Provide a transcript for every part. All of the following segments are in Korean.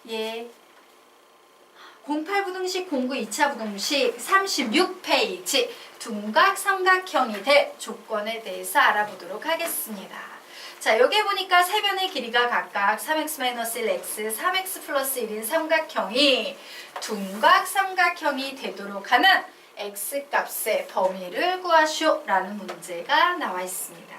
예. 08부등식, 09 2차 부등식 36페이지 둔각 삼각형이 될 조건에 대해서 알아보도록 하겠습니다. 자, 여기 보니까 세 변의 길이가 각각 3x-1x, 3x 플러스 1인 삼각형이 둔각 삼각형이 되도록 하는 x값의 범위를 구하시오 라는 문제가 나와 있습니다.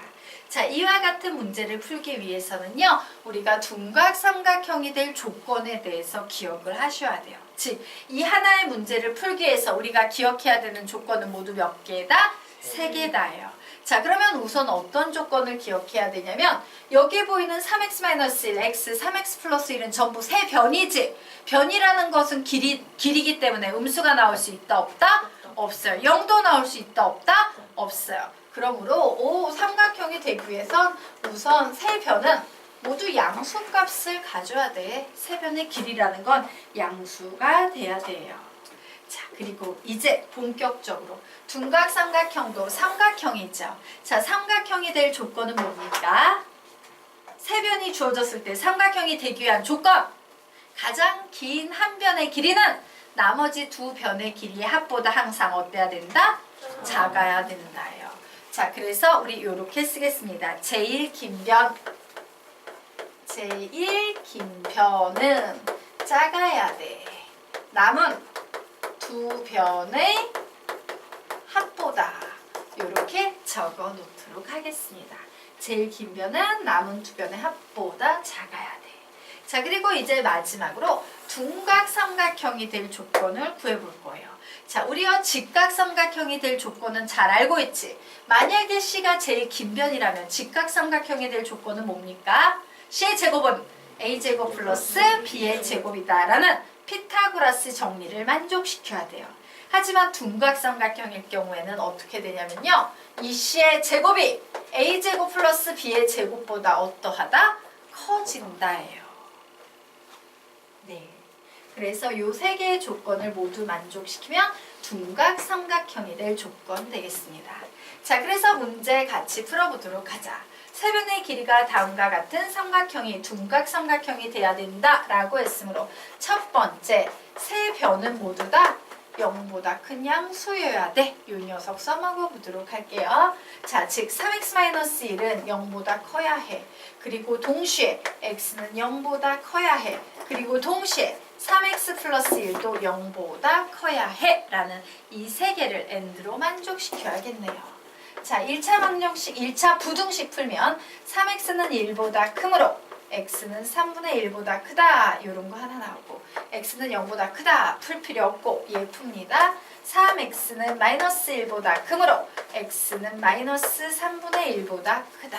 자, 이와 같은 문제를 풀기 위해서는요, 우리가 둔각 삼각형이 될 조건에 대해서 기억을 하셔야 돼요. 즉, 이 하나의 문제를 풀기 위해서 우리가 기억해야 되는 조건은 모두 몇 개다? 3개다예요. 자, 그러면 우선 어떤 조건을 기억해야 되냐면, 여기 보이는 3x-1, x, 3x 플러스 1은 전부 세 변이지. 변이라는 것은 길이기 때문에 음수가 나올 수 있다, 없다? 없어요. 0도 나올 수 있다, 없다? 없어요. 그러므로 삼각형이 되기 위해선 우선 세 변은 모두 양수값을 가져야 돼. 세 변의 길이라는 건 양수가 돼야 돼요. 자, 그리고 이제 본격적으로 둔각 삼각형도 삼각형이죠. 자, 삼각형이 될 조건은 뭡니까? 세 변이 주어졌을 때 삼각형이 되기 위한 조건! 가장 긴 한 변의 길이는 나머지 두 변의 길이의 합보다 항상 어때야 된다? 작아야 된다요. 자, 그래서 우리 이렇게 쓰겠습니다. 제일 긴 변은 작아야 돼. 남은 두 변의 합보다 이렇게 적어 놓도록 하겠습니다. 제일 긴 변은 남은 두 변의 합보다 작아야 돼. 자, 그리고 이제 마지막으로 둔각 삼각형이 될 조건을 구해볼 거예요. 자, 우리가 직각 삼각형이 될 조건은 잘 알고 있지. 만약에 C가 제일 긴 변이라면 직각 삼각형이 될 조건은 뭡니까? C의 제곱은 A제곱 플러스 B의 제곱이다 라는 피타고라스 정리를 만족시켜야 돼요. 하지만 둔각 삼각형일 경우에는 어떻게 되냐면요, 이 C의 제곱이 A제곱 플러스 B의 제곱보다 어떠하다? 커진다예요. 네. 그래서 이 세 개의 조건을 모두 만족시키면 둔각 삼각형이 될 조건 되겠습니다. 자, 그래서 문제 같이 풀어보도록 하자. 세 변의 길이가 다음과 같은 삼각형이 둔각 삼각형이 돼야 된다 라고 했으므로 첫 번째, 세 변은 모두 다 0보다 큰 양수여야 돼. 이 녀석 써먹어 보도록 할게요. 자, 즉 3x-1은 0보다 커야 해. 그리고 동시에 x는 0보다 커야 해. 그리고 동시에 3x 플러스 1도 0보다 커야 해 라는 이 세 개를 AND로 만족시켜야겠네요. 자, 1차 방정식, 1차 부등식 풀면 3x는 1보다 크므로 x는 3분의 1보다 크다 이런 거 하나 나오고, x는 0보다 크다 풀 필요 없고 얘 풉니다. 3x는 마이너스 1보다 크므로 x는 마이너스 3분의 1보다 크다.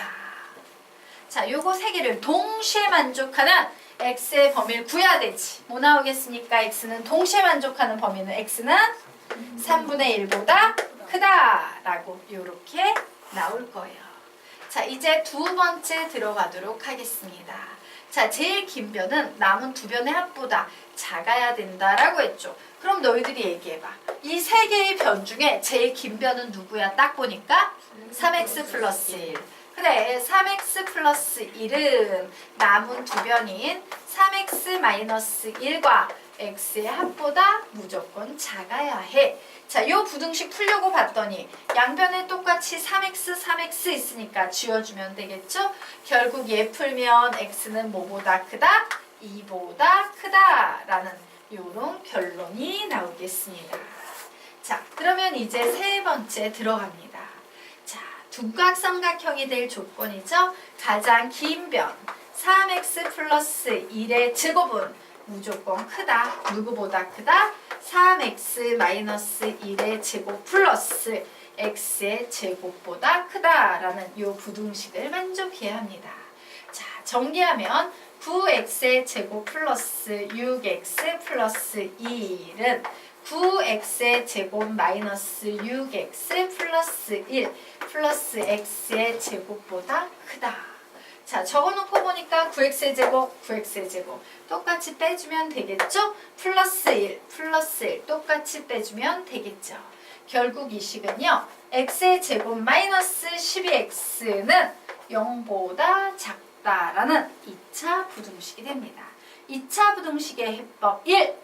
자, 요거 세 개를 동시에 만족하는 x의 범위를 구해야 되지. 뭐 나오겠습니까? x는 동시에 만족하는 범위는 x는 3분의 1보다 크다 라고 요렇게 나올 거예요. 자, 이제 두 번째 들어가도록 하겠습니다. 자, 제일 긴 변은 남은 두 변의 합보다 작아야 된다라고 했죠. 그럼 너희들이 얘기해봐. 이 세 개의 변 중에 제일 긴 변은 누구야? 딱 보니까 3x 플러스 1. 그래, 3x 플러스 1은 남은 두 변인 3x 마이너스 1과 x의 합보다 무조건 작아야 해. 자, 요 부등식 풀려고 봤더니 양변에 똑같이 3x 있으니까 지워주면 되겠죠? 결국 얘 풀면 x는 뭐보다 크다? 2보다 크다 라는 요런 결론이 나오겠습니다. 자, 그러면 이제 세 번째 들어갑니다. 자, 둔각 삼각형이 될 조건이죠? 가장 긴 변 3x 플러스 1의 제곱은 무조건 크다. 누구보다 크다? 3x 마이너스 1의 제곱 플러스 x의 제곱보다 크다라는 이 부등식을 만족해야 합니다. 자, 정리하면 9x의 제곱 플러스 6x 플러스 2는 9x의 제곱 마이너스 6x 플러스 1 플러스 x의 제곱보다 크다. 자, 적어놓고 보니까 9x의 제곱, 9x의 제곱 똑같이 빼주면 되겠죠? 플러스 1, 플러스 1 똑같이 빼주면 되겠죠? 결국 이 식은요, x의 제곱 마이너스 12x는 0보다 작다라는 2차 부등식이 됩니다. 2차 부등식의 해법 1.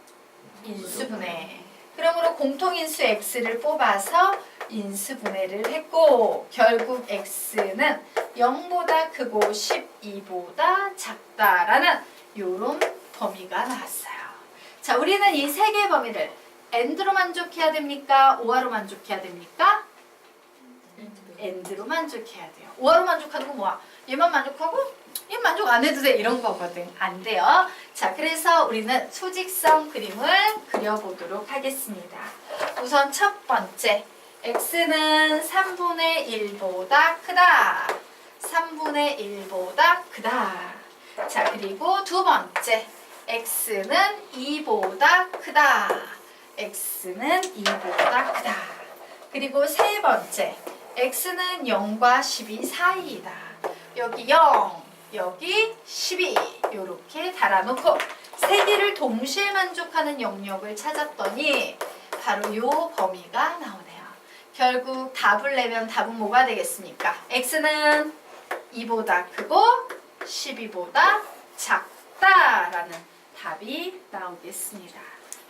인수분해. 그러므로 공통인수 x를 뽑아서 인수분해를 했고 결국 x는 0보다 크고 12보다 작다라는 요런 범위가 나왔어요. 자, 우리는 이 세 개의 범위를 AND로 만족해야 됩니까? OR로 만족해야 됩니까? AND로 만족해야 돼요. OR로 만족하는 건 뭐야? 얘만 만족하고 얘 만족 안 해도 돼 이런 거거든. 안 돼요. 자, 그래서 우리는 수직성 그림을 그려보도록 하겠습니다. 우선 첫 번째 x는 3분의 1보다 크다. 3분의 1보다 크다. 자, 그리고 두 번째 x는 2보다 크다. x는 2보다 크다. 그리고 세 번째 x는 0과 12 사이이다. 여기 0, 여기 12 이렇게 달아놓고 세 개를 동시에 만족하는 영역을 찾았더니 바로 요 범위가 나오네요. 결국 답을 내면 답은 뭐가 되겠습니까? x는 2보다 크고 12보다 작다라는 답이 나오겠습니다.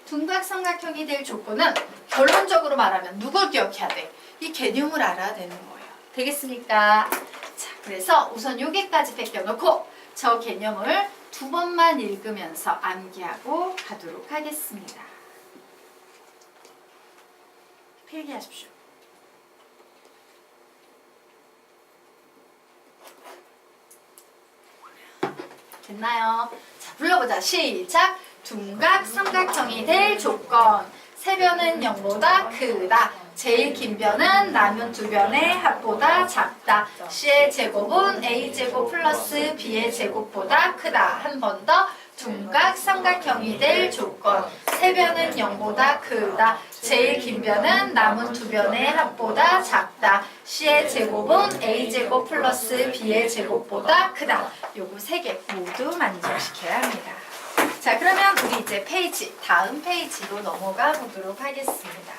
둔각삼각형이 될 조건은 결론적으로 말하면 누굴 기억해야 돼? 이 개념을 알아야 되는 거예요. 되겠습니까? 자, 그래서 우선 여기까지 베껴놓고 저 개념을 두 번만 읽으면서 암기하고 가도록 하겠습니다. 필기하십시오. 됐나요? 자, 불러보자. 시작! 둔각삼각형이 될 조건. 세 변은 0보다 크다. 제일 긴 변은 남은 두 변의 합보다 작다. C의 제곱은 A제곱 플러스 B의 제곱보다 크다. 한 번 더. 둔각삼각형이 될 조건. 세 변은 0보다 크다. 제일 긴 변은 남은 두 변의 합보다 작다. C의 제곱은 A제곱 플러스 B의 제곱보다 크다. 요거 세 개 모두 만족시켜야 합니다. 자, 그러면 우리 이제 다음 페이지로 넘어가 보도록 하겠습니다.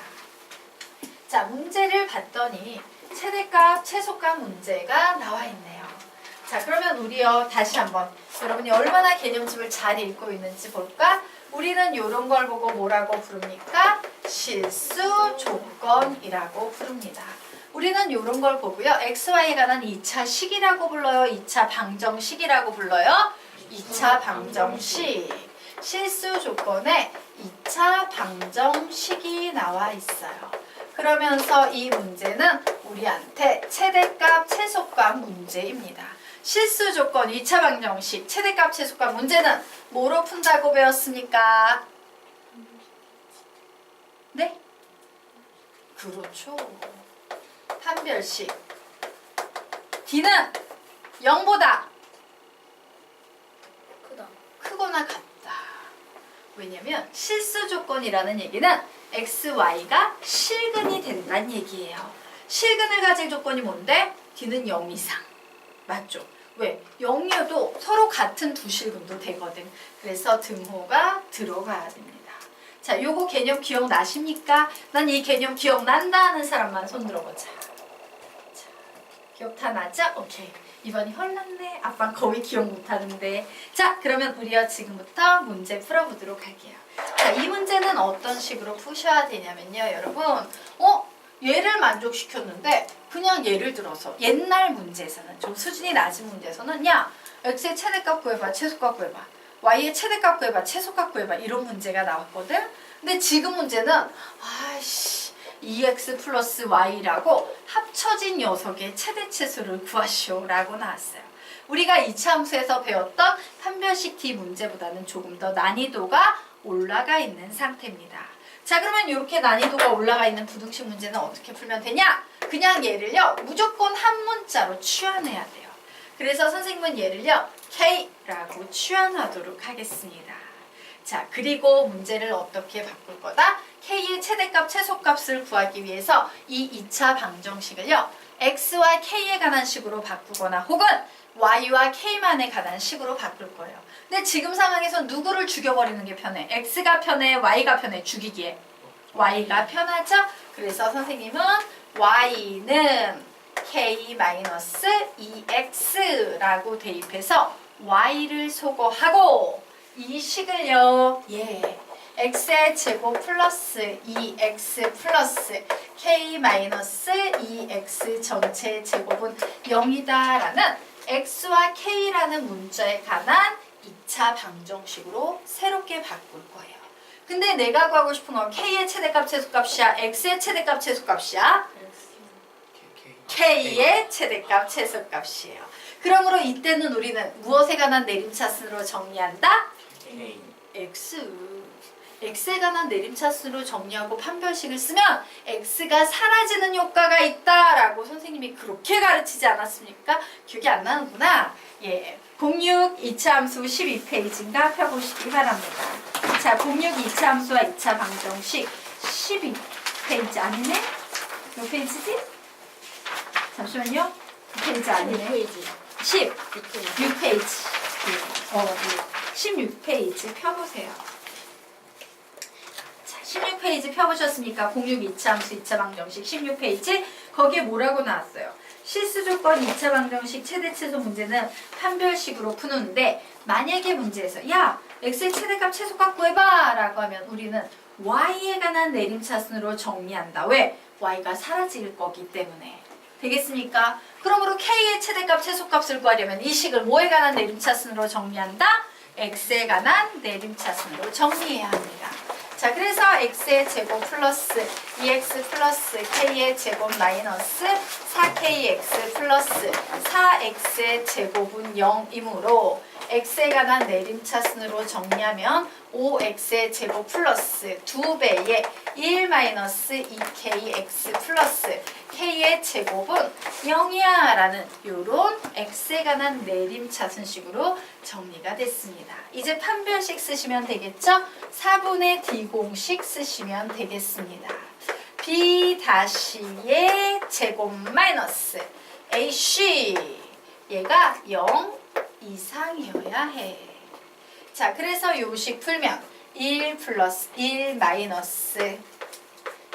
자, 문제를 봤더니 최대값, 최소값 문제가 나와 있네요. 자, 그러면 우리요 다시 한번 여러분이 얼마나 개념집을 잘 읽고 있는지 볼까? 우리는 이런 걸 보고 뭐라고 부릅니까? 실수 조건이라고 부릅니다. 우리는 이런 걸 보고요. XY에 관한 2차 식이라고 불러요? 2차 방정식이라고 불러요? 2차 방정식. 실수 조건에 2차 방정식이 나와 있어요. 그러면서 이 문제는 우리한테 최대값, 최소값 문제입니다. 실수 조건 2차 방정식, 최대값, 최소값 문제는 뭐로 푼다고 배웠습니까? 네? 그렇죠. 판별식. D는 0보다 크거나 같다. 왜냐면 실수 조건이라는 얘기는 XY가 실근이 된다는 얘기예요. 실근을 가질 조건이 뭔데? D는 0 이상. 맞죠? 왜? 0이어도 서로 같은 두 실근도 되거든. 그래서 등호가 들어가야 됩니다. 자, 요거 개념 기억나십니까? 난 이 개념 기억난다 하는 사람만 손 들어보자. 자, 기억 다 나죠? 오케이. 이번이 헐났네. 아빠 거의 기억 못하는데. 자, 그러면 우리가 지금부터 문제 풀어보도록 할게요. 자, 이 문제는 어떤 식으로 푸셔야 되냐면요, 여러분. 얘를 만족시켰는데 그냥 예를 들어서 옛날 문제에서는 좀 수준이 낮은 문제에서는 야, x의 최대값 구해봐, 최소값 구해봐. y의 최대값 구해봐, 최소값 구해봐. 이런 문제가 나왔거든. 근데 지금 문제는 아이씨 2x 플러스 y라고 합쳐진 녀석의 최대치수를 구하시오 라고 나왔어요. 우리가 2차 함수에서 배웠던 판별식 D 문제보다는 조금 더 난이도가 올라가 있는 상태입니다. 자, 그러면 이렇게 난이도가 올라가 있는 부등식 문제는 어떻게 풀면 되냐? 그냥 얘를요 무조건 한 문자로 취환해야 돼요. 그래서 선생님은 얘를요 K라고 취환하도록 하겠습니다. 자, 그리고 문제를 어떻게 바꿀 거다? K의 최대값, 최소값을 구하기 위해서 이 2차 방정식을요 X와 K에 관한 식으로 바꾸거나 혹은 Y와 K만에 관한 식으로 바꿀 거예요. 근데 지금 상황에서 누구를 죽여버리는 게 편해? X가 편해? Y가 편해? 죽이기에? Y가 편하죠? 그래서 선생님은 Y는 K-2X라고 대입해서 Y를 소거하고 이 식을요. x의 제곱 플러스 2x 플러스 k 마이너스 2x 전체 제곱은 0이다라는 x와 k라는 문자에 관한 2차 방정식으로 새롭게 바꿀 거예요. 근데 내가 구하고 싶은 건 k의 최대값 최소값이야? x의 최대값 최소값이야? k의 최대값 최소값이에요. 그러므로 이때는 우리는 무엇에 관한 내림차순으로 정리한다? x에 관한 내림차순으로 정리하고 판별식을 쓰면 x가 사라지는 효과가 있다라고 선생님이 그렇게 가르치지 않았습니까? 기억이 안 나는구나. 06 2차 함수 12페이지인가 펴보시기 바랍니다. 자, 06 2차 함수와 2차 방정식 12페이지 아니네? 몇 페이지지? 잠시만요. 2페이지 아니네. 16페이지. 16페이지 펴보세요. 자, 16페이지 펴보셨습니까? 06 2차 함수 2차 방정식 16페이지. 거기에 뭐라고 나왔어요? 실수조건 2차 방정식 최대최소 문제는 판별식으로 푸는데 만약에 문제에서 야! x의 최대값 최소값 구해봐! 라고 하면 우리는 y에 관한 내림차순으로 정리한다. 왜? y가 사라질 거기 때문에. 되겠습니까? 그러므로 k의 최대값 최소값을 구하려면 이 식을 뭐에 관한 내림차순으로 정리한다? x에 관한 내림차순으로 정리해야 합니다. 자, 그래서 x의 제곱 플러스 2x 플러스 k의 제곱 마이너스 4kx 플러스 4x의 제곱은 0이므로 x에 관한 내림차순으로 정리하면 5x의 제곱 플러스 2배의 1 마이너스 2kx 플러스 k의 제곱은 0이야 라는 요런 x에 관한 내림차순식으로 정리가 됐습니다. 이제 판별식 쓰시면 되겠죠? 4분의 d 공식 쓰시면 되겠습니다. b 다시의 제곱 마이너스 ac 얘가 0 이상이어야 해. 자, 그래서 요식 풀면 1 플러스 1 마이너스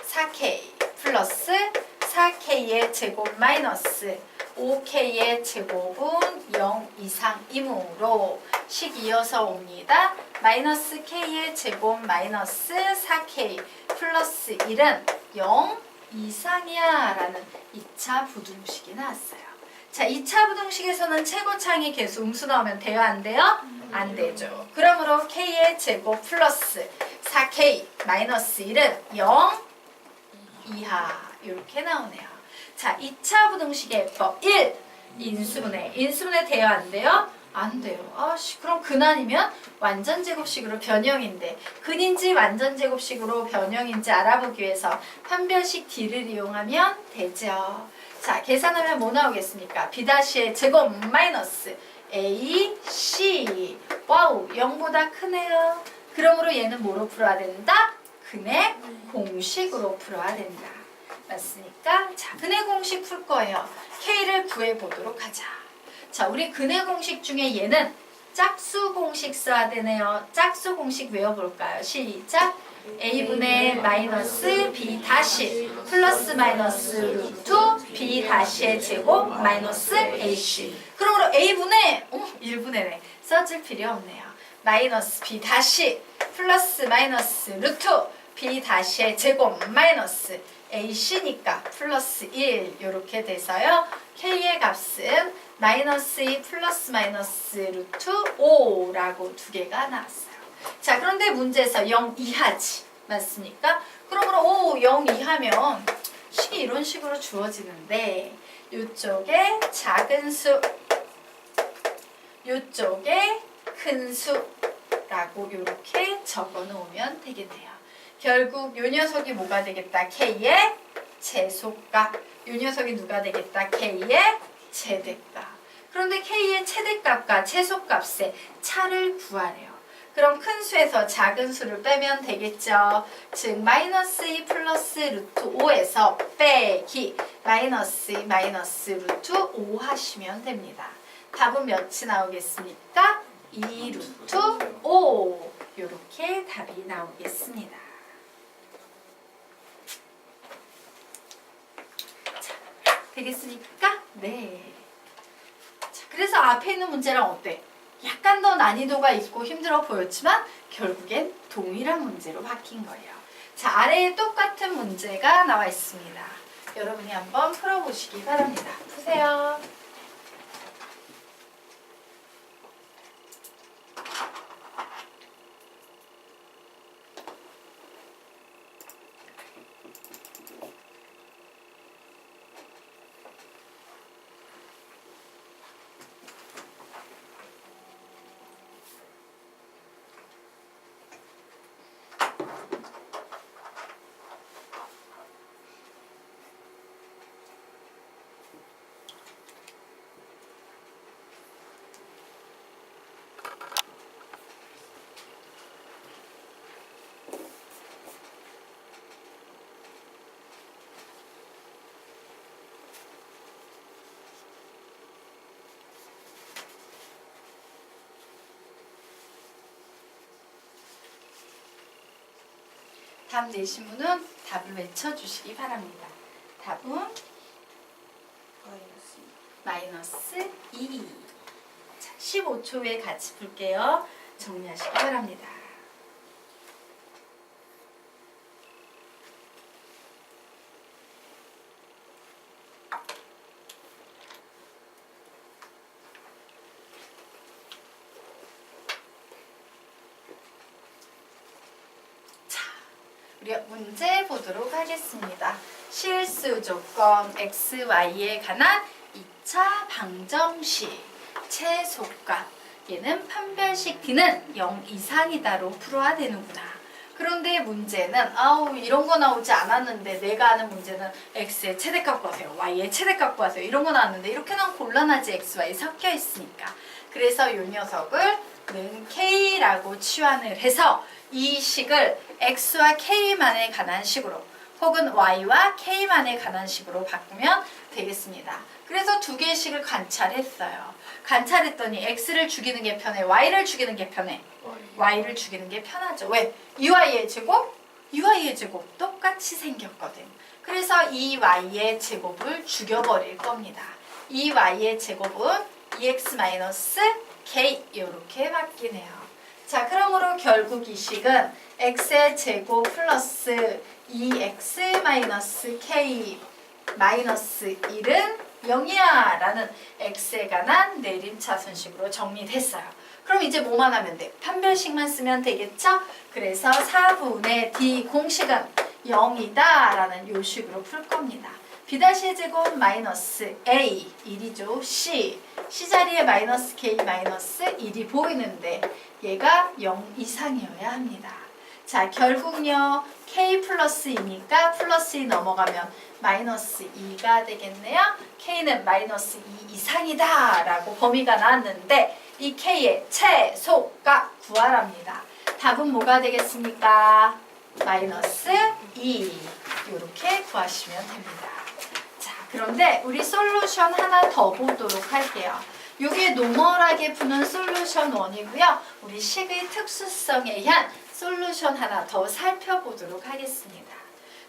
4k 플러스 4k의 제곱 마이너스 5k의 제곱은 0 이상이므로 식 이어서 옵니다. 마이너스 k의 제곱 마이너스 4k 플러스 1은 0 이상이야 라는 2차 부등식이 나왔어요. 자, 2차 부등식에서는 최고차항의 개수 음수 나오면 돼요? 안 돼요? 안 되죠. 그러므로 k의 제곱 플러스 4k 마이너스 1은 0 이하 이렇게 나오네요. 자, 2차 부등식의 F 1 인수분해 돼요? 안 돼요? 안 돼요. 그럼 근아니면 완전제곱식으로 변형인데 근인지 완전제곱식으로 변형인지 알아보기 위해서 판별식 D를 이용하면 되죠. 자, 계산하면 뭐 나오겠습니까? B-의 제곱 마이너스 A, C. 와우, 0보다 크네요. 그러므로 얘는 뭐로 풀어야 된다? 근의 공식으로 풀어야 된다. 맞습니까? 자, 근의 공식 풀 거예요. K를 구해보도록 하자. 자, 우리 근의 공식 중에 얘는 짝수 공식 써야 되네요. 짝수 공식 외워볼까요? 시작! a분의 마이너스 b 다시 플러스 마이너스 루트 b 다시의 제곱 마이너스 ac. 그러므로 a분의 1분의 써줄 필요 없네요. 마이너스 b 다시 플러스 마이너스 루트 b 다시의 제곱 마이너스 ac니까 플러스 1 이렇게 돼서요. k의 값은 마이너스 2 플러스 마이너스 루트 5라고 두 개가 나왔어요. 자, 그런데 문제에서 0 이하지. 맞습니까? 그러므로 0 이하면 식이 이런 식으로 주어지는데 이쪽에 작은 수, 이쪽에 큰 수라고 이렇게 적어 놓으면 되겠네요. 결국 이 녀석이 뭐가 되겠다? K의 최소값. 이 녀석이 누가 되겠다? K의 최대값. 그런데 K의 최대값과 최소값의 차를 구하래요. 그럼 큰 수에서 작은 수를 빼면 되겠죠. 즉 마이너스 2 플러스 루트 5에서 빼기 마이너스 2 마이너스 루트 5 하시면 됩니다. 답은 몇이 나오겠습니까? 2 루트 5 이렇게 답이 나오겠습니다. 자, 되겠습니까? 네. 자, 그래서 앞에 있는 문제랑 어때? 약간 더 난이도가 있고 힘들어 보였지만 결국엔 동일한 문제로 바뀐 거예요. 자, 아래에 똑같은 문제가 나와 있습니다. 여러분이 한번 풀어보시기 바랍니다. 푸세요. 답 내신 분은 답을 외쳐주시기 바랍니다. 답은 마이너스 2. 자, 15초 후에 같이 풀게요. 정리하시기 바랍니다. 우리 문제 보도록 하겠습니다. 실수 조건 XY에 관한 2차 방정식 최소값 얘는 판별식 D는 0 이상이다로 풀어야 되는구나. 그런데 문제는 이런 거 나오지 않았는데 내가 아는 문제는 X의 최대값 구하세요. Y의 최대값 구하세요. 이런 거 나왔는데 이렇게는 곤란하지. X, Y 섞여 있으니까. 그래서 이 녀석을 는 K라고 치환을 해서 이 식을 X와 K만에 관한 식으로 혹은 Y와 K만에 관한 식으로 바꾸면 되겠습니다. 그래서 두 개의 식을 관찰했어요. 관찰했더니 X를 죽이는 게 편해? Y를 죽이는 게 편해? Y를 죽이는 게 편하죠. 왜? 2Y의 제곱, 2Y의 제곱 똑같이 생겼거든. 그래서 2Y의 제곱을 죽여버릴 겁니다. 2Y의 제곱은 2X-K 이렇게 바뀌네요. 자, 그러므로 결국 이 식은 x의 제곱 플러스 2x-k 마이너스 1은 0이야 라는 x에 관한 내림차순식으로 정리됐어요. 그럼 이제 뭐만 하면 돼? 판별식만 쓰면 되겠죠? 그래서 4분의 d 공식은 0이다 라는 요 식으로 풀 겁니다. b'의 제곱 마이너스 a 1이죠. c 자리에 마이너스 k 마이너스 1이 보이는데 얘가 0 이상이어야 합니다. 자, 결국요 k 플러스 2니까 플러스 2 넘어가면 마이너스 2가 되겠네요. k는 마이너스 2 이상이다 라고 범위가 나왔는데 이 k의 최소값 구하랍니다. 답은 뭐가 되겠습니까? 마이너스 2 이렇게 구하시면 됩니다. 자, 그런데 우리 솔루션 하나 더 보도록 할게요. 이게 노멀하게 푸는 솔루션 1이고요. 우리 식의 특수성에 의한 솔루션 하나 더 살펴보도록 하겠습니다.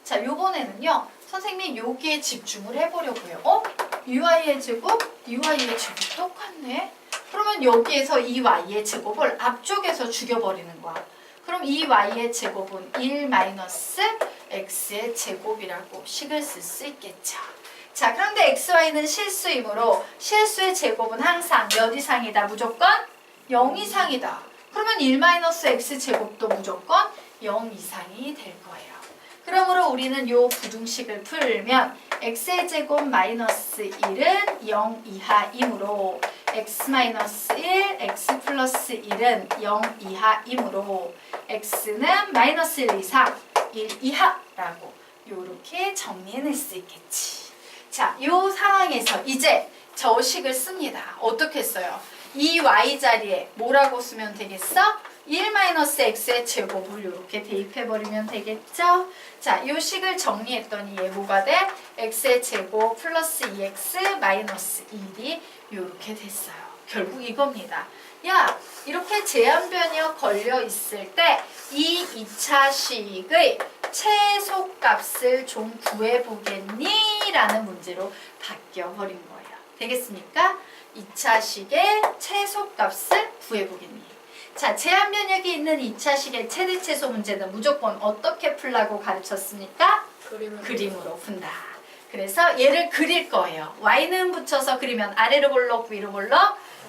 자, 요번에는요. 선생님이 여기에 집중을 해보려고요. UI의 제곱, UI의 제곱 똑같네. 그러면 여기에서 이 Y의 제곱을 앞쪽에서 죽여버리는 거야. 그럼 이 Y의 제곱은 1-X의 제곱이라고 식을 쓸 수 있겠죠. 자, 그런데 XY는 실수이므로 실수의 제곱은 항상 몇 이상이다? 무조건 0 이상이다. 그러면 1-X 제곱도 무조건 0 이상이 될 거예요. 그러므로 우리는 이 부등식을 풀면 x의 제곱 마이너스 1은 0 이하이므로 x-1, x 플러스 1은 0 이하이므로 x는 마이너스 1 이상, 1 이하라고 이렇게 정리해낼 수 있겠지. 자, 이 상황에서 이제 저 식을 씁니다. 어떻게 써요? 이 y 자리에 뭐라고 쓰면 되겠어? 1-x의 제곱을 이렇게 대입해버리면 되겠죠? 자, 이 식을 정리했더니 얘 뭐가 돼? x의 제곱 플러스 2x 마이너스 1이 이렇게 됐어요. 결국 이겁니다. 야, 이렇게 제한변이어 걸려 있을 때 이 2차 식의 최소값을 좀 구해보겠니? 라는 문제로 바뀌어버린 거예요. 되겠습니까? 2차식의 최소값을 구해보겠니? 자, 제한 면역이 있는 2차식의 최대 최소 문제는 무조건 어떻게 풀라고 가르쳤습니까? 그림으로 푼다. 그래서 얘를 그릴 거예요. y는 붙여서 그리면 아래로 볼록, 위로 볼록,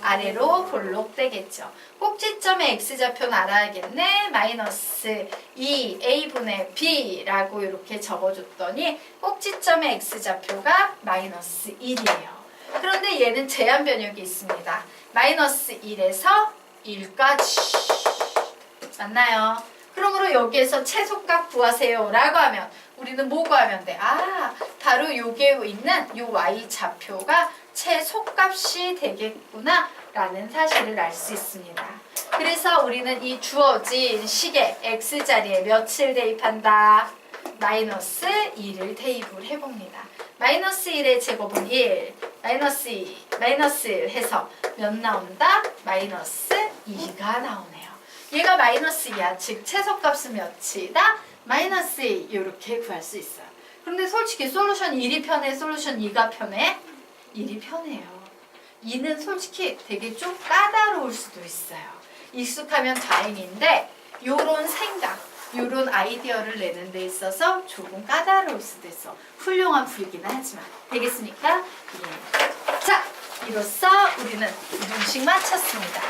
아래로 볼록 되겠죠. 꼭지점의 x좌표는 알아야겠네. 마이너스 2a분의 b라고 이렇게 적어줬더니 꼭지점의 x좌표가 마이너스 1이에요. 그런데 얘는 제한 변역이 있습니다. 마이너스 1에서 1까지. 맞나요? 그러므로 여기에서 최소값 구하세요 라고 하면 우리는 뭐 구하면 돼? 아, 바로 요게 있는 요 y좌표가 최소값이 되겠구나 라는 사실을 알 수 있습니다. 그래서 우리는 이 주어진 식의 x자리에 몇을 대입한다? 마이너스 2를 대입을 해봅니다. 마이너스 1의 제곱은 1, 마이너스 2, 마이너스 1 해서 몇 나온다? 마이너스 2가 나오네요. 얘가 마이너스 2야. 즉 최소값은 몇이다? 마이너스 2 이렇게 구할 수 있어요. 그런데 솔직히 솔루션 1이 편해? 솔루션 2가 편해? 1이 편해요. 2는 솔직히 되게 좀 까다로울 수도 있어요. 익숙하면 다행인데 요런 생각, 요런 아이디어를 내는 데 있어서 조금 까다로울 수도 있어. 훌륭한 풀이긴 하지만. 되겠습니까? 예. 자, 이로써 우리는 이동식 마쳤습니다.